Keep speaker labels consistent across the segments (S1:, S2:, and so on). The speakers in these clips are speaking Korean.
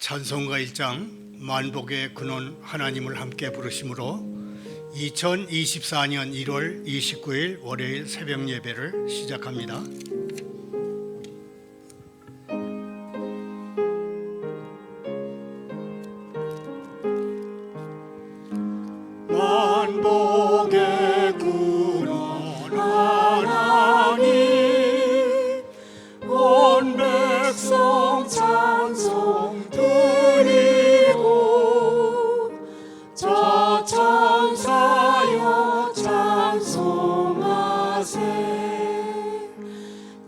S1: 찬송가 1장 만복의 근원 하나님을 함께 부르심으로 2024년 1월 29일 월요일 새벽 예배를 시작합니다. 만복의 근원 하나님 온 백성 찬송 드리고 저 천사여 찬송하세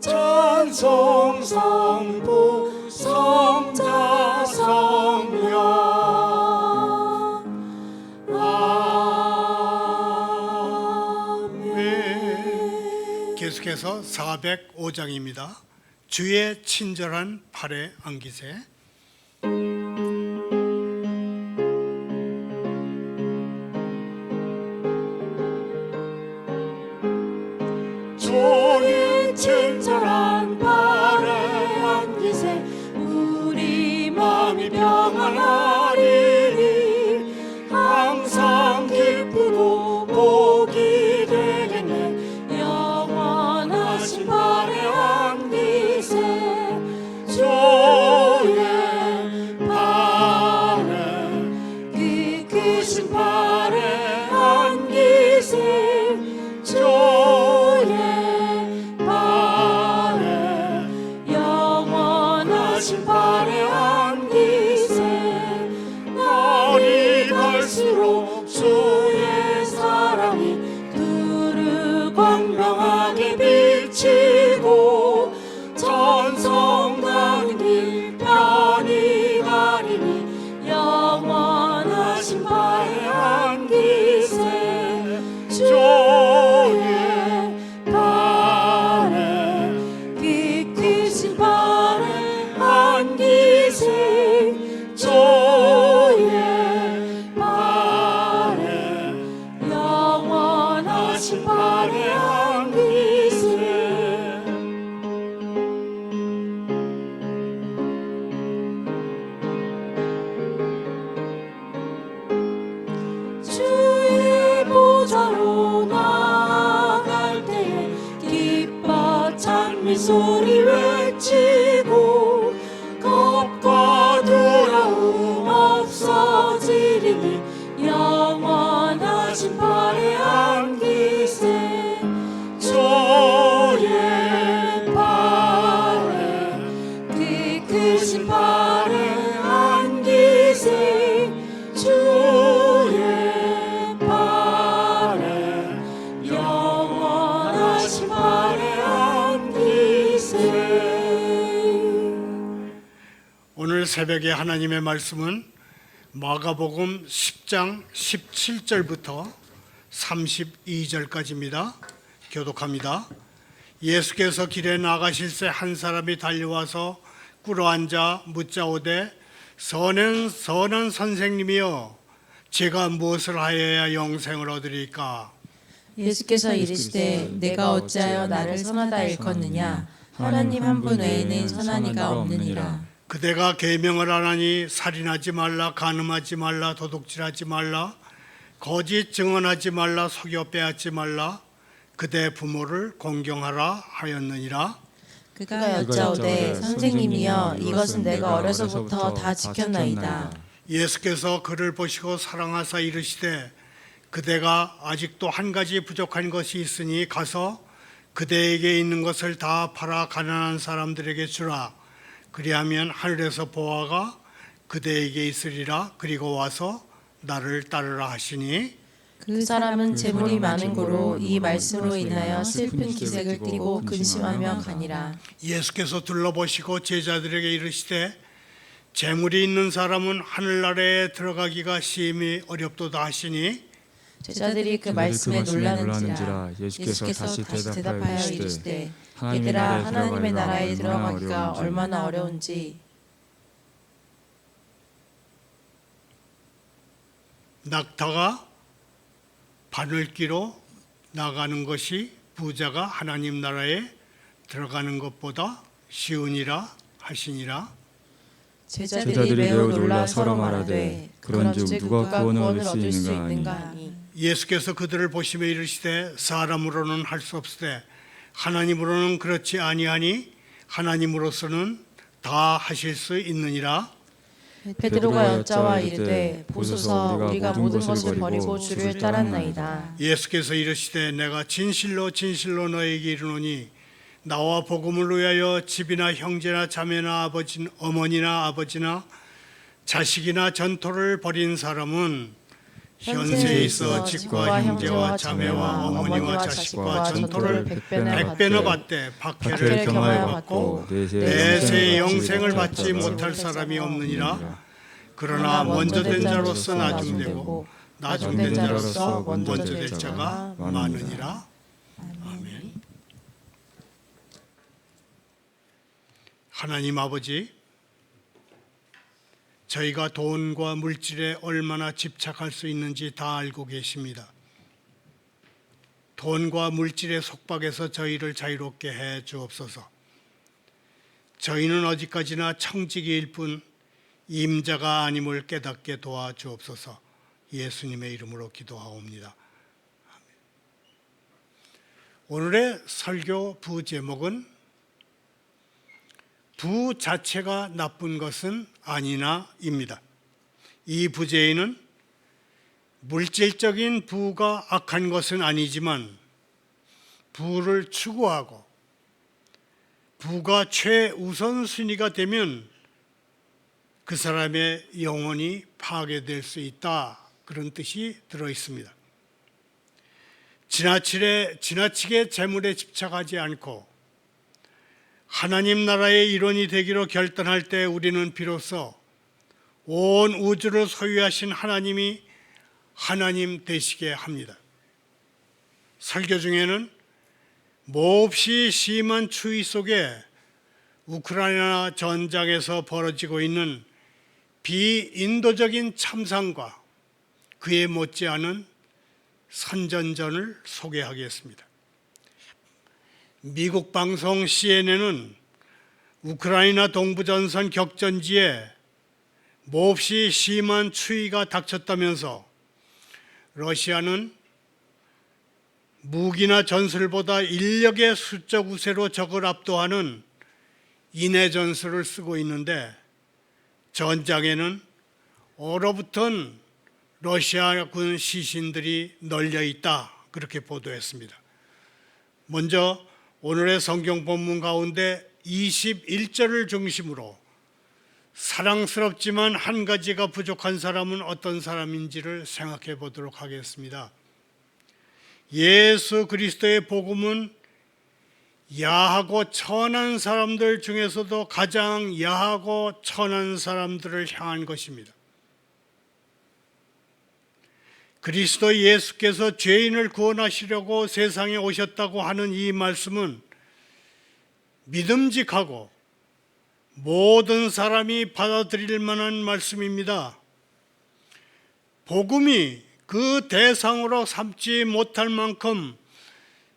S1: 찬송 성부 성자 성령 아멘. 계속해서 405장입니다. 주의 친절한 팔에 안기세.
S2: 주의 친절한 팔에 안기세 우리 마음이 평안하리니 항상 기쁘고 복이 되겠네 영원하신 팔에 안기세 주의 팔에 그 크신 팔에 안기세 주의 팔에 영원하신 팔에 안기세 날이 갈수록 주의 사랑이 두루 광명하게 비치고 천성 가는 길 편히 가리니 영원하신 팔에 안기세 주의 팔에 그 크신 팔에 안기세 주의 팔에 영원하신 팔에 안기세 주의 보좌로 나아갈 때에 기뻐 찬미 소리 외치고 겁과 두려움 없어지리니 영원하신 팔에 안기세 주의 팔에 그 크신 팔에 안기세 주의 팔에 영원하신 팔에 안기세.
S1: 오늘 새벽에 하나님의 말씀은 마가복음 10장 17절부터 32절까지입니다. 교독합니다. 예수께서 길에 나가실새 한 사람이 달려와서 꿇어앉아 묻자오되 선한 선생님이여 제가 무엇을 하여야 영생을 얻으리까?
S3: 예수께서 이르시되 내가 어찌하여 나를 선하다 일컫느냐 하나님 한 분 외에는 선한 이가 없느니라.
S1: 그대가 계명을 안 하니 살인하지 말라, 간음하지 말라, 도둑질하지 말라, 거짓 증언하지 말라, 속여 빼앗지 말라, 그대 부모를 공경하라 하였느니라.
S3: 그가 여짜오되 선생님이여 이것은 내가 어려서부터 다 지켰나이다.
S1: 예수께서 그를 보시고 사랑하사 이르시되 그대가 아직도 한 가지 부족한 것이 있으니 가서 그대에게 있는 것을 다 팔아 가난한 사람들에게 주라. 그리하면 하늘에서 보화가 그대에게 있으리라. 그리고 와서 나를 따르라 하시니
S3: 그 사람은 재물이 많은 고로 이 말씀으로 인하여 슬픈 기색을 띠고 근심하며 가니라.
S1: 예수께서 둘러보시고 제자들에게 이르시되 재물이 있는 사람은 하늘나라에 들어가기가 심히 어렵도다 하시니
S3: 제자들이 그 말씀에 놀라는지라. 예수께서 다시 대답하여 이르시되 얘들아 하나님의 나라에 들어가기가 얼마나 어려운지
S1: 낙타가 바늘기로 나가는 것이 부자가 하나님 나라에 들어가는 것보다 쉬우니라 하시니라.
S3: 제자들이 매우 놀라 서로 말하되 그런즉 누가 구원을 얻을 수 있는가 하니
S1: 예수께서 그들을 보시며 이르시되 사람으로는 할 수 없으되 하나님으로는 그렇지 아니하니 하나님으로서는 다 하실 수 있느니라.
S3: 베드로가 여짜와 이르되 보소서 우리가 모든 것을 버리고 주를 따랐나이다.
S1: 예수께서 이르시되 내가 진실로 진실로 너에게 이르노니 나와 복음을 위하여 집이나 형제나 자매나 아버지 어머니나 아버지나 자식이나 전토를 벌인 사람은 현세에 있어 집과 형제와 자매와 어머니와 자식과 전토를 백배나 받되 박해를 경하여 받고 내세 영생을 받지 못할 사람이 없느니라. 그러나 먼저 된 자로서 나중되고 나중된 자로서 먼저 될 자가 많으니라. 아멘. 하나님 아버지, 저희가 돈과 물질에 얼마나 집착할 수 있는지 다 알고 계십니다. 돈과 물질의 속박에서 저희를 자유롭게 해 주옵소서. 저희는 어디까지나 청지기일 뿐 임자가 아님을 깨닫게 도와주옵소서. 예수님의 이름으로 기도하옵니다. 오늘의 설교 부제목은 부 자체가 나쁜 것은 아니나입니다. 이 부제에는 물질적인 부가 악한 것은 아니지만 부를 추구하고 부가 최우선순위가 되면 그 사람의 영혼이 파괴될 수 있다, 그런 뜻이 들어 있습니다. 지나치게 재물에 집착하지 않고 하나님 나라의 일원이 되기로 결단할 때 우리는 비로소 온 우주를 소유하신 하나님이 하나님 되시게 합니다. 설교 중에는 몹시 심한 추위 속에 우크라이나 전장에서 벌어지고 있는 비인도적인 참상과 그에 못지않은 선전전을 소개하겠습니다. 미국 방송 CNN은 우크라이나 동부전선 격전지에 몹시 심한 추위가 닥쳤다면서 러시아는 무기나 전술보다 인력의 수적 우세로 적을 압도하는 인해 전술을 쓰고 있는데 전장에는 얼어붙은 러시아군 시신들이 널려 있다, 그렇게 보도했습니다. 먼저 오늘의 성경 본문 가운데 21절을 중심으로 사랑스럽지만 한 가지가 부족한 사람은 어떤 사람인지를 생각해 보도록 하겠습니다. 예수 그리스도의 복음은 야하고 천한 사람들 중에서도 가장 야하고 천한 사람들을 향한 것입니다. 그리스도 예수께서 죄인을 구원하시려고 세상에 오셨다고 하는 이 말씀은 믿음직하고 모든 사람이 받아들일 만한 말씀입니다. 복음이 그 대상으로 삼지 못할 만큼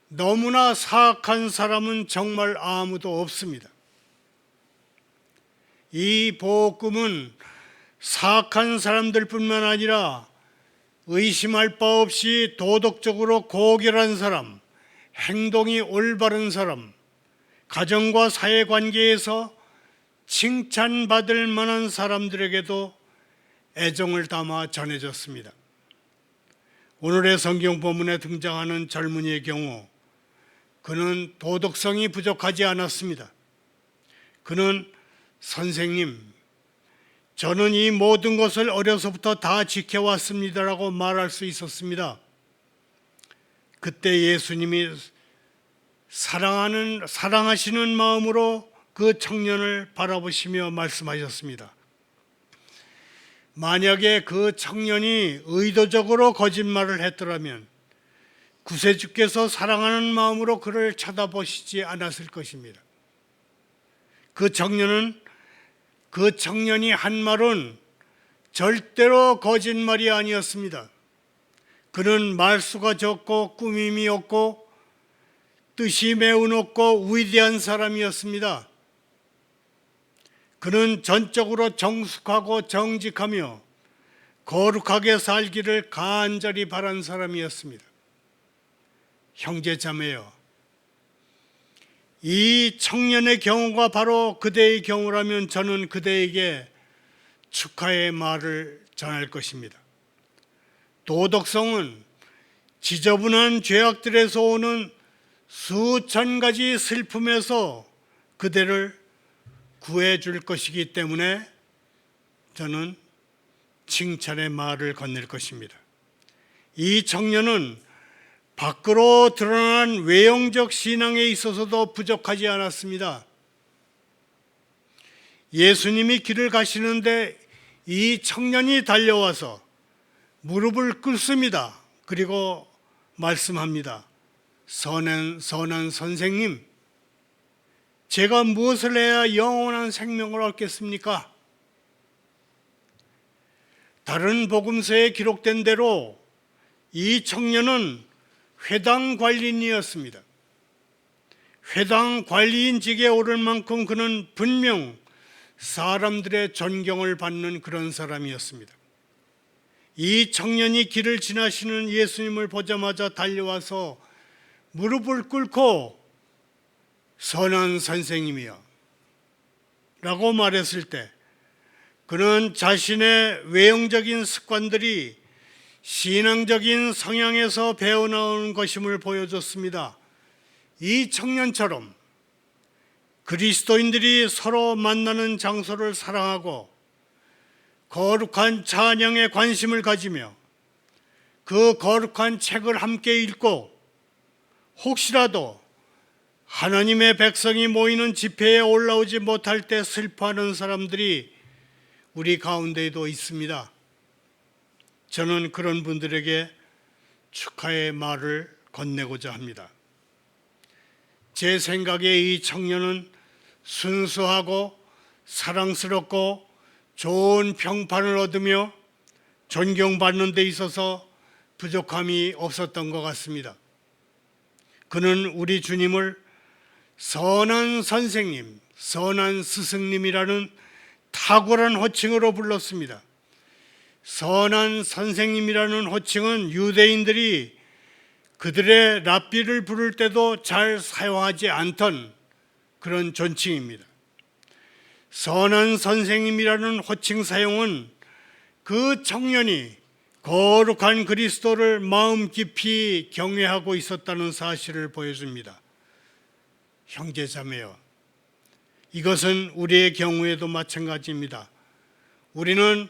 S1: 너무나 사악한 사람은 정말 아무도 없습니다. 이 복음은 사악한 사람들뿐만 아니라 의심할 바 없이 도덕적으로 고결한 사람, 행동이 올바른 사람, 가정과 사회관계에서 칭찬받을 만한 사람들에게도 애정을 담아 전해졌습니다. 오늘의 성경 본문에 등장하는 젊은이의 경우 그는 도덕성이 부족하지 않았습니다. 그는 선생님, 저는 이 모든 것을 어려서부터 다 지켜왔습니다라고 말할 수 있었습니다. 그때 예수님이 사랑하시는 마음으로 그 청년을 바라보시며 말씀하셨습니다. 만약에 그 청년이 의도적으로 거짓말을 했더라면 구세주께서 사랑하는 마음으로 그를 쳐다보시지 않았을 것입니다. 그 청년이 한 말은 절대로 거짓말이 아니었습니다. 그는 말수가 적고 꾸밈이 없고 뜻이 매우 높고 위대한 사람이었습니다. 그는 전적으로 정숙하고 정직하며 거룩하게 살기를 간절히 바란 사람이었습니다. 형제자매여, 이 청년의 경우가 바로 그대의 경우라면 저는 그대에게 축하의 말을 전할 것입니다. 도덕성은 지저분한 죄악들에서 오는 수천 가지 슬픔에서 그대를 구해줄 것이기 때문에 저는 칭찬의 말을 건넬 것입니다. 이 청년은 밖으로 드러난 외형적 신앙에 있어서도 부족하지 않았습니다. 예수님이 길을 가시는데 이 청년이 달려와서 무릎을 꿇습니다. 그리고 말씀합니다. 선한 선생님, 제가 무엇을 해야 영원한 생명을 얻겠습니까? 다른 복음서에 기록된 대로 이 청년은 회당 관리인이었습니다. 회당 관리인직에 오를 만큼 그는 분명 사람들의 존경을 받는 그런 사람이었습니다. 이 청년이 길을 지나시는 예수님을 보자마자 달려와서 무릎을 꿇고 선한 선생님이여 라고 말했을 때 그는 자신의 외형적인 습관들이 신앙적인 성향에서 배어나오는 것임을 보여줬습니다. 이 청년처럼 그리스도인들이 서로 만나는 장소를 사랑하고 거룩한 찬양에 관심을 가지며 그 거룩한 책을 함께 읽고 혹시라도 하나님의 백성이 모이는 집회에 올라오지 못할 때 슬퍼하는 사람들이 우리 가운데에도 있습니다. 저는 그런 분들에게 축하의 말을 건네고자 합니다. 제 생각에 이 청년은 순수하고 사랑스럽고 좋은 평판을 얻으며 존경받는 데 있어서 부족함이 없었던 것 같습니다. 그는 우리 주님을 선한 선생님, 선한 스승님이라는 탁월한 호칭으로 불렀습니다. 선한 선생님이라는 호칭은 유대인들이 그들의 랍비를 부를 때도 잘 사용하지 않던 그런 존칭입니다. 선한 선생님이라는 호칭 사용은 그 청년이 거룩한 그리스도를 마음 깊이 경외하고 있었다는 사실을 보여줍니다. 형제자매여, 이것은 우리의 경우에도 마찬가지입니다. 우리는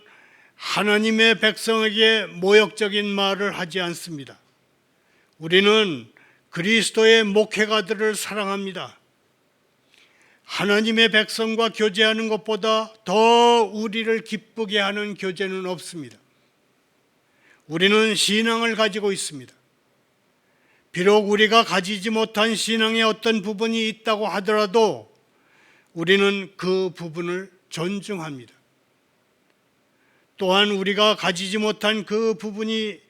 S1: 하나님의 백성에게 모욕적인 말을 하지 않습니다. 우리는 그리스도의 목회가들을 사랑합니다. 하나님의 백성과 교제하는 것보다 더 우리를 기쁘게 하는 교제는 없습니다. 우리는 신앙을 가지고 있습니다. 비록 우리가 가지지 못한 신앙의 어떤 부분이 있다고 하더라도 우리는 그 부분을 존중합니다. 또한 우리가 가지지 못한 그 부분을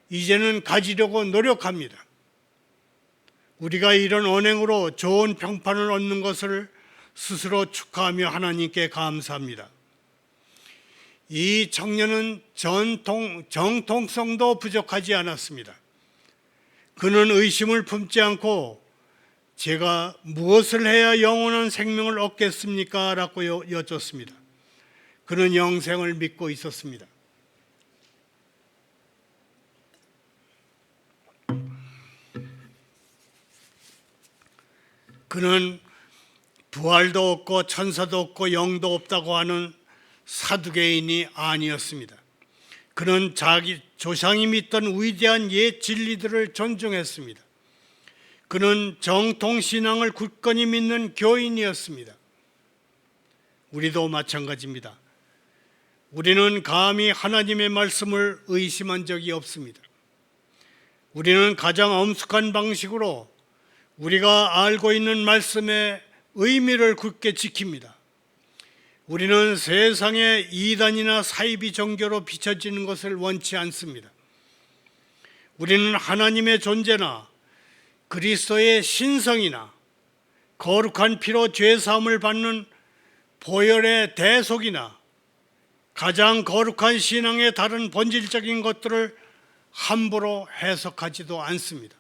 S1: 이제는 가지려고 노력합니다. 우리가 이런 언행으로 좋은 평판을 얻는 것을 스스로 축하하며 하나님께 감사합니다. 이 청년은 정통성도 부족하지 않았습니다. 그는 의심을 품지 않고 제가 무엇을 해야 영원한 생명을 얻겠습니까? 라고 여쭙습니다. 그는 영생을 믿고 있었습니다. 그는 부활도 없고 천사도 없고 영도 없다고 하는 사두개인이 아니었습니다. 그는 자기 조상이 믿던 위대한 옛 진리들을 존중했습니다. 그는 정통신앙을 굳건히 믿는 교인이었습니다. 우리도 마찬가지입니다. 우리는 감히 하나님의 말씀을 의심한 적이 없습니다. 우리는 가장 엄숙한 방식으로 우리가 알고 있는 말씀의 의미를 굳게 지킵니다. 우리는 세상의 이단이나 사이비 종교로 비춰지는 것을 원치 않습니다. 우리는 하나님의 존재나 그리스도의 신성이나 거룩한 피로 죄 사함을 받는 보혈의 대속이나 가장 거룩한 신앙의 다른 본질적인 것들을 함부로 해석하지도 않습니다.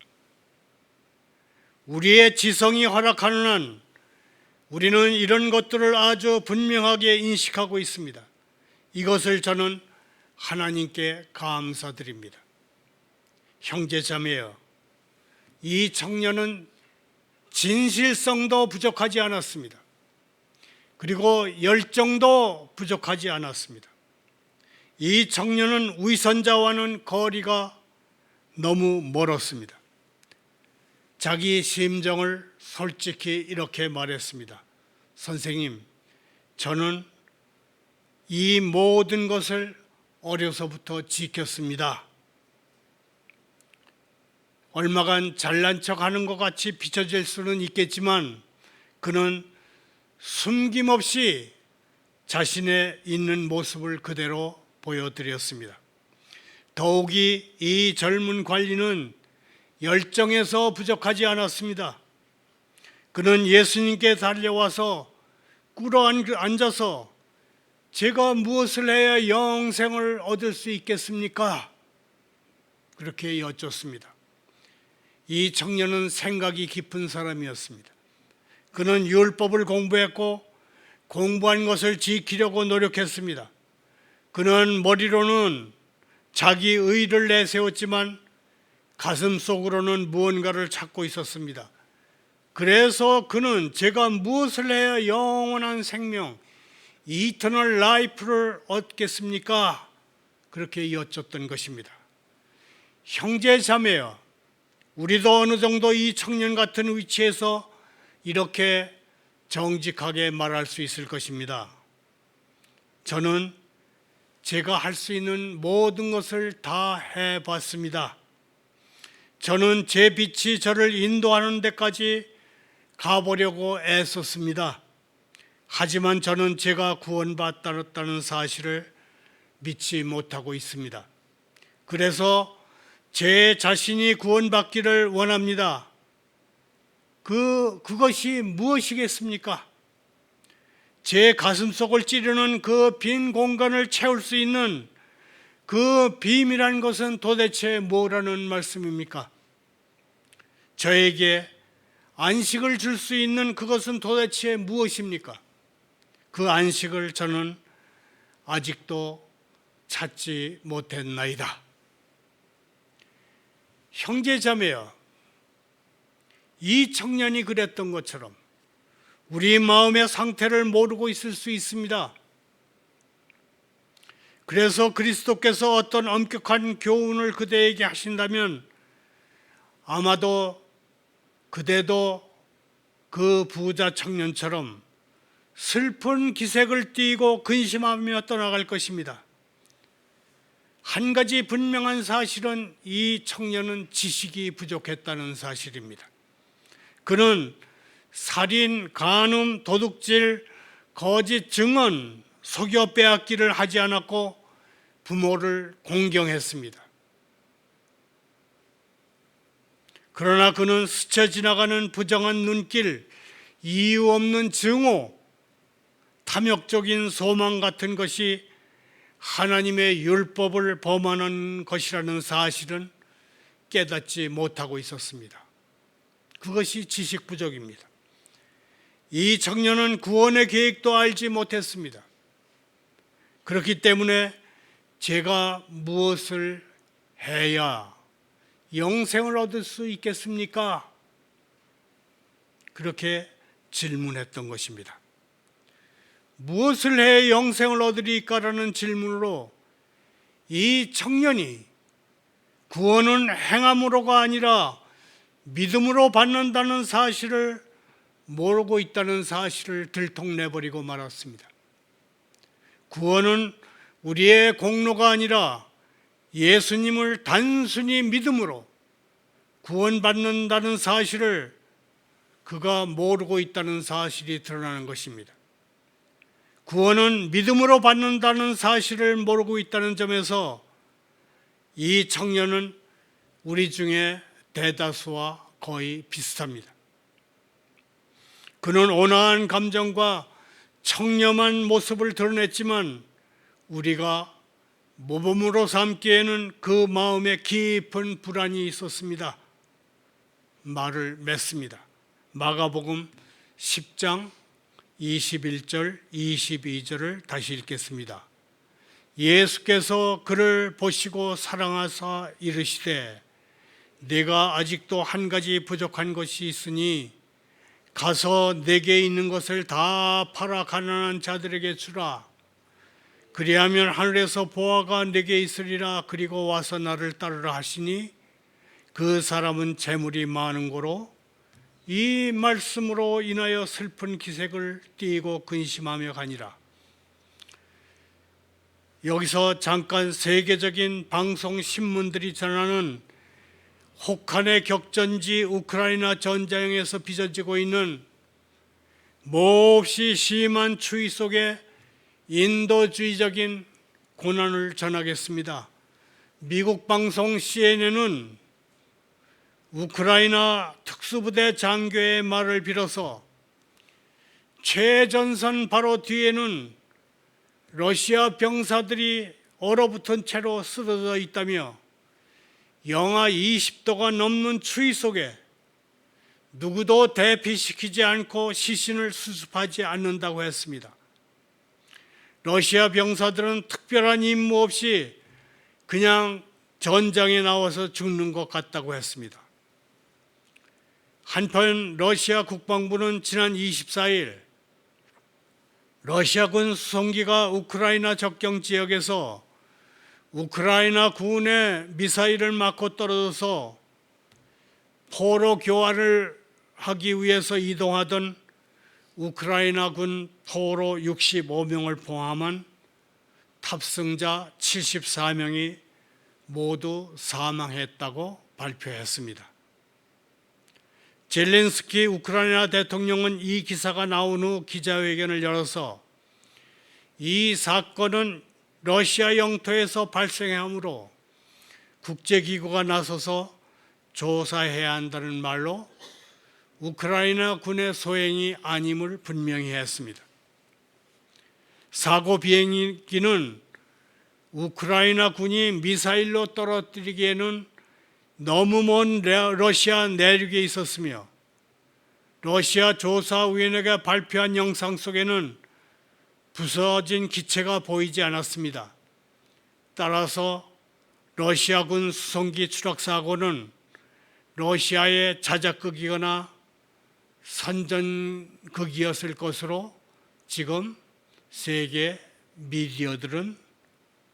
S1: 우리의 지성이 허락하는 한 우리는 이런 것들을 아주 분명하게 인식하고 있습니다. 이것을 저는 하나님께 감사드립니다. 형제자매여, 이 청년은 진실성도 부족하지 않았습니다. 그리고 열정도 부족하지 않았습니다. 이 청년은 위선자와는 거리가 너무 멀었습니다. 자기 심정을 솔직히 이렇게 말했습니다. 선생님, 저는 이 모든 것을 어려서부터 지켰습니다. 얼마간 잘난 척하는 것 같이 비춰질 수는 있겠지만 그는 숨김없이 자신의 있는 모습을 그대로 보여드렸습니다. 더욱이 이 젊은 관리는 열정에서 부족하지 않았습니다. 그는 예수님께 달려와서 꿇어앉아서 제가 무엇을 해야 영생을 얻을 수 있겠습니까? 그렇게 여쭙습니다. 이 청년은 생각이 깊은 사람이었습니다. 그는 율법을 공부했고 공부한 것을 지키려고 노력했습니다. 그는 머리로는 자기 의를 내세웠지만 가슴 속으로는 무언가를 찾고 있었습니다. 그래서 그는 제가 무엇을 해야 영원한 생명, 이터널 라이프를 얻겠습니까? 그렇게 여쭙던 것입니다. 형제 자매여, 우리도 어느 정도 이 청년 같은 위치에서 이렇게 정직하게 말할 수 있을 것입니다. 저는 제가 할 수 있는 모든 것을 다 해봤습니다. 저는 제 빛이 저를 인도하는 데까지 가보려고 애썼습니다. 하지만 저는 제가 구원받았다는 사실을 믿지 못하고 있습니다. 그래서 제 자신이 구원받기를 원합니다. 그것이 무엇이겠습니까? 제 가슴속을 찌르는 그 빈 공간을 채울 수 있는 그 비밀한 것은 도대체 뭐라는 말씀입니까? 저에게 안식을 줄 수 있는 그것은 도대체 무엇입니까? 그 안식을 저는 아직도 찾지 못했나이다. 형제자매여, 이 청년이 그랬던 것처럼 우리 마음의 상태를 모르고 있을 수 있습니다. 그래서 그리스도께서 어떤 엄격한 교훈을 그대에게 하신다면 아마도 그대도 그 부자 청년처럼 슬픈 기색을 띠고 근심하며 떠나갈 것입니다. 한 가지 분명한 사실은 이 청년은 지식이 부족했다는 사실입니다. 그는 살인, 간음, 도둑질, 거짓 증언, 속여 빼앗기를 하지 않았고 부모를 공경했습니다. 그러나 그는 스쳐 지나가는 부정한 눈길, 이유 없는 증오, 탐욕적인 소망 같은 것이 하나님의 율법을 범하는 것이라는 사실은 깨닫지 못하고 있었습니다. 그것이 지식 부족입니다. 이 청년은 구원의 계획도 알지 못했습니다. 그렇기 때문에 제가 무엇을 해야 영생을 얻을 수 있겠습니까? 그렇게 질문했던 것입니다. 무엇을 해 영생을 얻으리까라는 질문으로 이 청년이 구원은 행함으로가 아니라 믿음으로 받는다는 사실을 모르고 있다는 사실을 들통내버리고 말았습니다. 구원은 우리의 공로가 아니라 예수님을 단순히 믿음으로 구원받는다는 사실을 그가 모르고 있다는 사실이 드러나는 것입니다. 구원은 믿음으로 받는다는 사실을 모르고 있다는 점에서 이 청년은 우리 중에 대다수와 거의 비슷합니다. 그는 온화한 감정과 청렴한 모습을 드러냈지만 우리가 모범으로 삼기에는 그 마음에 깊은 불안이 있었습니다. 말을 맺습니다. 마가복음 10장 21절 22절을 다시 읽겠습니다. 예수께서 그를 보시고 사랑하사 이르시되 네가 아직도 한 가지 부족한 것이 있으니 가서 내게 있는 것을 다 팔아 가난한 자들에게 주라. 그리하면 하늘에서 보화가 내게 있으리라. 그리고 와서 나를 따르라 하시니 그 사람은 재물이 많은 고로 이 말씀으로 인하여 슬픈 기색을 띠고 근심하며 가니라. 여기서 잠깐 세계적인 방송 신문들이 전하는 혹한의 격전지 우크라이나 전장에서 빚어지고 있는 몹시 심한 추위 속에 인도주의적인 고난을 전하겠습니다. 미국 방송 CNN은 우크라이나 특수부대 장교의 말을 빌어서 최전선 바로 뒤에는 러시아 병사들이 얼어붙은 채로 쓰러져 있다며 영하 20도가 넘는 추위 속에 누구도 대피시키지 않고 시신을 수습하지 않는다고 했습니다. 러시아 병사들은 특별한 임무 없이 그냥 전장에 나와서 죽는 것 같다고 했습니다. 한편 러시아 국방부는 지난 24일 러시아군 수송기가 우크라이나 접경 지역에서 우크라이나 군의 미사일을 맞고 떨어져서 포로 교환을 하기 위해서 이동하던 우크라이나군 포로 65명을 포함한 탑승자 74명이 모두 사망했다고 발표했습니다. 젤렌스키 우크라이나 대통령은 이 기사가 나온 후 기자회견을 열어서 이 사건은 러시아 영토에서 발생하므로 국제기구가 나서서 조사해야 한다는 말로 우크라이나 군의 소행이 아님을 분명히 했습니다. 사고 비행기는 우크라이나 군이 미사일로 떨어뜨리기에는 너무 먼 러시아 내륙에 있었으며 러시아 조사위원회가 발표한 영상 속에는 부서진 기체가 보이지 않았습니다. 따라서 러시아군 수송기 추락 사고는 러시아의 자작극이거나 선전극이었을 것으로 지금 세계 미디어들은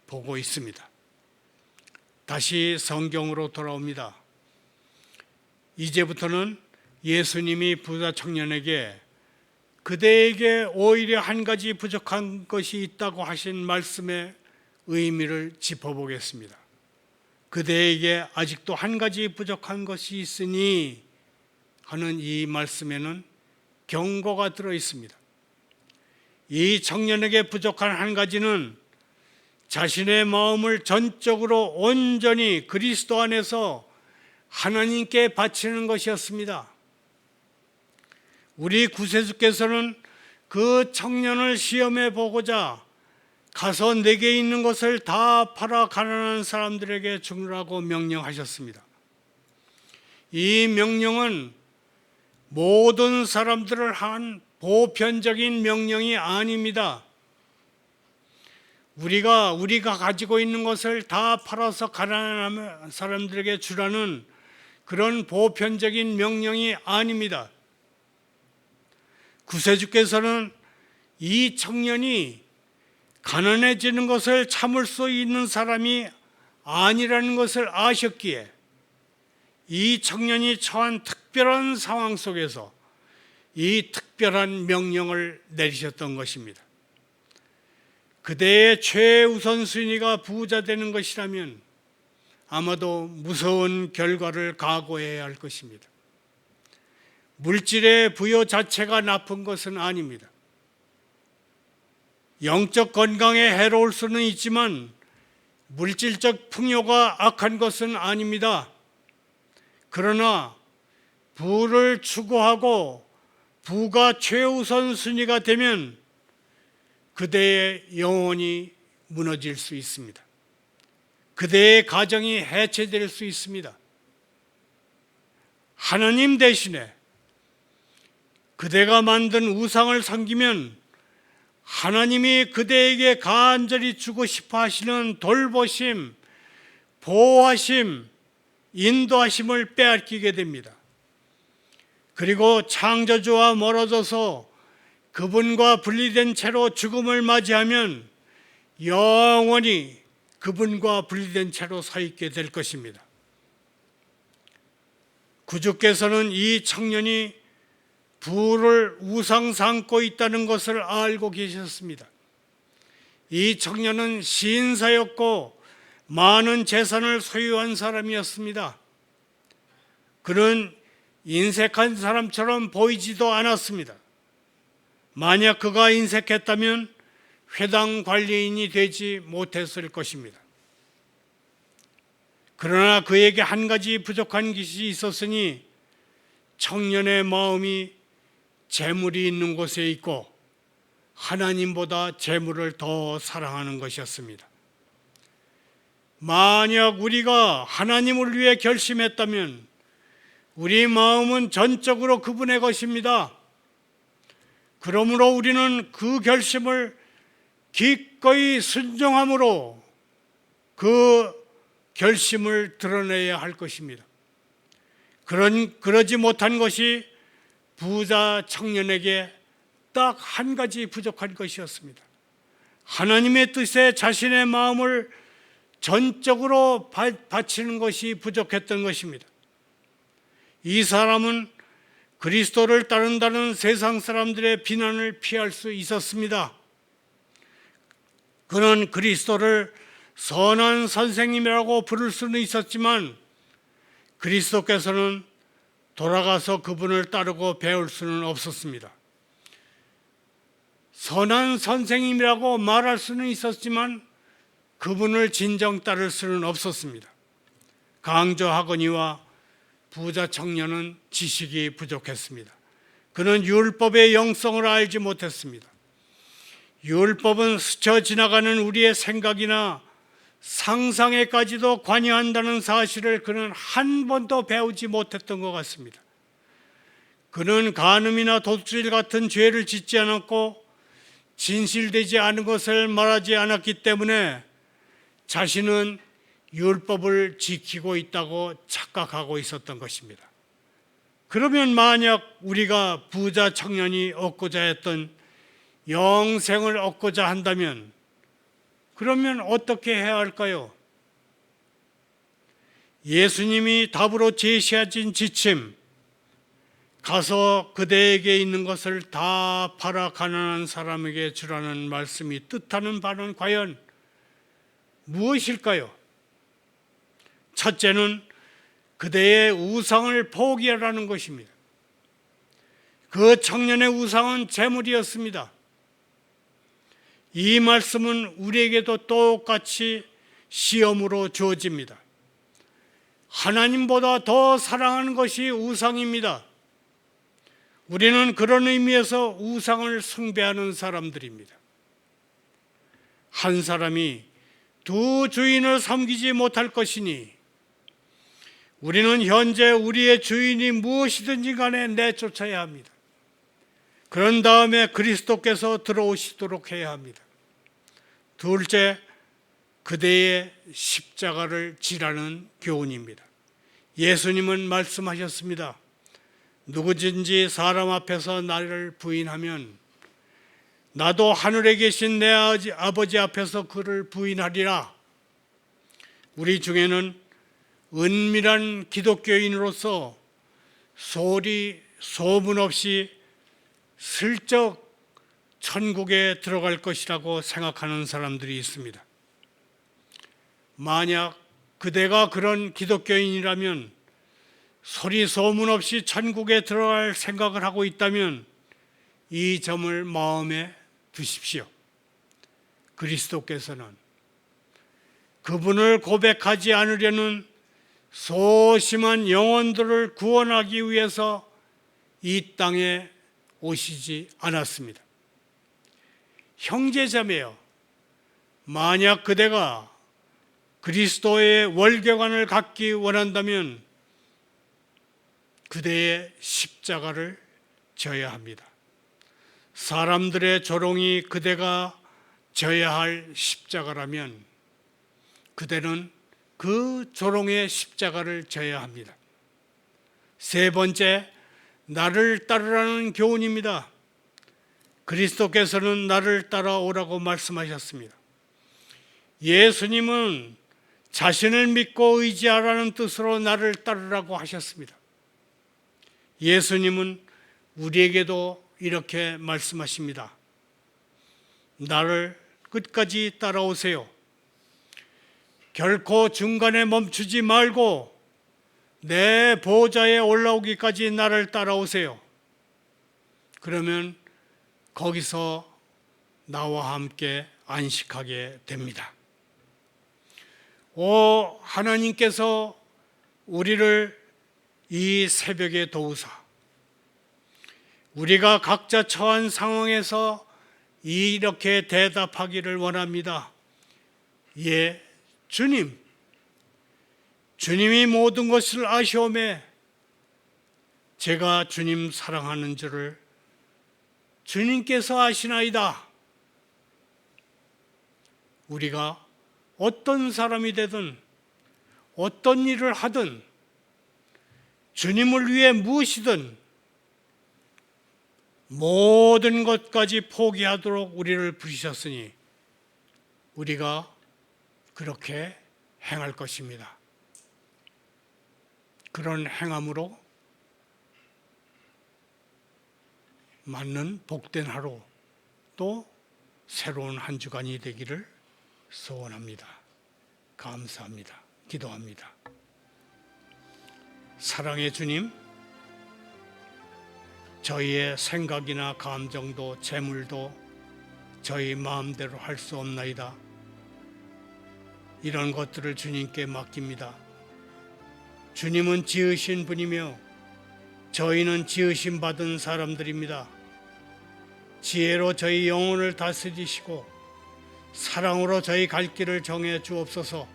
S1: 보고 있습니다. 다시 성경으로 돌아옵니다. 이제부터는 예수님이 부자 청년에게 그대에게 오히려 한 가지 부족한 것이 있다고 하신 말씀의 의미를 짚어보겠습니다. 그대에게 아직도 한 가지 부족한 것이 있으니 하는 이 말씀에는 경고가 들어 있습니다. 이 청년에게 부족한 한 가지는 자신의 마음을 전적으로 온전히 그리스도 안에서 하나님께 바치는 것이었습니다. 우리 구세주께서는 그 청년을 시험해 보고자 가서 내게 있는 것을 다 팔아 가난한 사람들에게 주라고 명령하셨습니다. 이 명령은 모든 사람들을 한 보편적인 명령이 아닙니다. 우리가 가지고 있는 것을 다 팔아서 가난한 사람들에게 주라는 그런 보편적인 명령이 아닙니다. 구세주께서는 이 청년이 가난해지는 것을 참을 수 있는 사람이 아니라는 것을 아셨기에 이 청년이 처한 특별한 상황 속에서 이 특별한 명령을 내리셨던 것입니다. 그대의 최우선 순위가 부자 되는 것이라면 아마도 무서운 결과를 각오해야 할 것입니다. 물질의 부여 자체가 나쁜 것은 아닙니다. 영적 건강에 해로울 수는 있지만 물질적 풍요가 악한 것은 아닙니다. 그러나 부를 추구하고 부가 최우선 순위가 되면 그대의 영혼이 무너질 수 있습니다. 그대의 가정이 해체될 수 있습니다. 하나님 대신에 그대가 만든 우상을 섬기면 하나님이 그대에게 간절히 주고 싶어 하시는 돌보심, 보호하심, 인도하심을 빼앗기게 됩니다. 그리고 창조주와 멀어져서 그분과 분리된 채로 죽음을 맞이하면 영원히 그분과 분리된 채로 서 있게 될 것입니다. 구주께서는 이 청년이 부를 우상 삼고 있다는 것을 알고 계셨습니다. 이 청년은 신사였고 많은 재산을 소유한 사람이었습니다. 그는 인색한 사람처럼 보이지도 않았습니다. 만약 그가 인색했다면 회당 관리인이 되지 못했을 것입니다. 그러나 그에게 한 가지 부족한 것이 있었으니 청년의 마음이 재물이 있는 곳에 있고 하나님보다 재물을 더 사랑하는 것이었습니다. 만약 우리가 하나님을 위해 결심했다면 우리 마음은 전적으로 그분의 것입니다. 그러므로 우리는 그 결심을 기꺼이 순종함으로 그 결심을 드러내야 할 것입니다. 그러지 못한 것이 부자 청년에게 딱 한 가지 부족한 것이었습니다. 하나님의 뜻에 자신의 마음을 전적으로 바치는 것이 부족했던 것입니다. 이 사람은 그리스도를 따른다는 세상 사람들의 비난을 피할 수 있었습니다. 그는 그리스도를 선한 선생님이라고 부를 수는 있었지만 그리스도께서는 돌아가서 그분을 따르고 배울 수는 없었습니다. 선한 선생님이라고 말할 수는 있었지만 그분을 진정 따를 수는 없었습니다. 강조하거니와 부자 청년은 지식이 부족했습니다. 그는 율법의 영성을 알지 못했습니다. 율법은 스쳐 지나가는 우리의 생각이나 상상에까지도 관여한다는 사실을 그는 한 번도 배우지 못했던 것 같습니다. 그는 간음이나 도둑질 같은 죄를 짓지 않았고 진실되지 않은 것을 말하지 않았기 때문에 자신은 율법을 지키고 있다고 착각하고 있었던 것입니다. 그러면 만약 우리가 부자 청년이 얻고자 했던 영생을 얻고자 한다면 그러면 어떻게 해야 할까요? 예수님이 답으로 제시하신 지침, 가서 그대에게 있는 것을 다 팔아 가난한 사람에게 주라는 말씀이 뜻하는 바는 과연 무엇일까요? 첫째는 그대의 우상을 포기하라는 것입니다. 그 청년의 우상은 재물이었습니다. 이 말씀은 우리에게도 똑같이 시험으로 주어집니다. 하나님보다 더 사랑하는 것이 우상입니다. 우리는 그런 의미에서 우상을 숭배하는 사람들입니다. 한 사람이 두 주인을 섬기지 못할 것이니 우리는 현재 우리의 주인이 무엇이든지 간에 내쫓아야 합니다. 그런 다음에 그리스도께서 들어오시도록 해야 합니다. 둘째, 그대의 십자가를 지라는 교훈입니다. 예수님은 말씀하셨습니다. 누구든지 사람 앞에서 나를 부인하면 나도 하늘에 계신 내 아버지 앞에서 그를 부인하리라. 우리 중에는 은밀한 기독교인으로서 소문 없이 슬쩍 천국에 들어갈 것이라고 생각하는 사람들이 있습니다. 만약 그대가 그런 기독교인이라면 소문 없이 천국에 들어갈 생각을 하고 있다면 이 점을 마음에 두십시오. 그리스도께서는 그분을 고백하지 않으려는 소심한 영혼들을 구원하기 위해서 이 땅에 오시지 않았습니다. 형제자매여, 만약 그대가 그리스도의 월계관을 갖기 원한다면 그대의 십자가를 져야 합니다. 사람들의 조롱이 그대가 져야 할 십자가라면 그대는 그 조롱의 십자가를 져야 합니다. 세 번째, 나를 따르라는 교훈입니다. 그리스도께서는 나를 따라오라고 말씀하셨습니다. 예수님은 자신을 믿고 의지하라는 뜻으로 나를 따르라고 하셨습니다. 예수님은 우리에게도 이렇게 말씀하십니다. 나를 끝까지 따라오세요. 결코 중간에 멈추지 말고 내 보좌에 올라오기까지 나를 따라오세요. 그러면 거기서 나와 함께 안식하게 됩니다. 오 하나님께서 우리를 이 새벽에 도우사 우리가 각자 처한 상황에서 이렇게 대답하기를 원합니다. 예, 주님, 주님이 모든 것을 아시오매 제가 주님 사랑하는 줄을 주님께서 아시나이다. 우리가 어떤 사람이 되든 어떤 일을 하든 주님을 위해 무엇이든 모든 것까지 포기하도록 우리를 부르셨으니 우리가 그렇게 행할 것입니다. 그런 행함으로 맞는 복된 하루 또 새로운 한 주간이 되기를 소원합니다. 감사합니다. 기도합니다. 사랑의 주님, 저희의 생각이나 감정도 재물도 저희 마음대로 할 수 없나이다. 이런 것들을 주님께 맡깁니다. 주님은 지으신 분이며 저희는 지으심 받은 사람들입니다. 지혜로 저희 영혼을 다스리시고 사랑으로 저희 갈 길을 정해 주옵소서.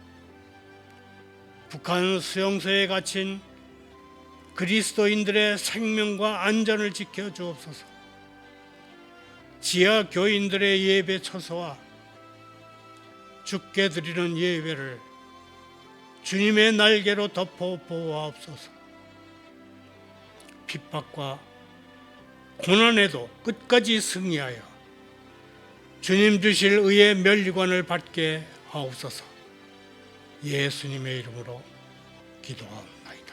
S1: 북한 수용소에 갇힌 그리스도인들의 생명과 안전을 지켜 주옵소서. 지하 교인들의 예배 처소와 주께 드리는 예배를 주님의 날개로 덮어 보호하옵소서. 핍박과 고난에도 끝까지 승리하여 주님 주실 의의 면류관을 받게 하옵소서. 예수님의 이름으로 기도하옵나이다.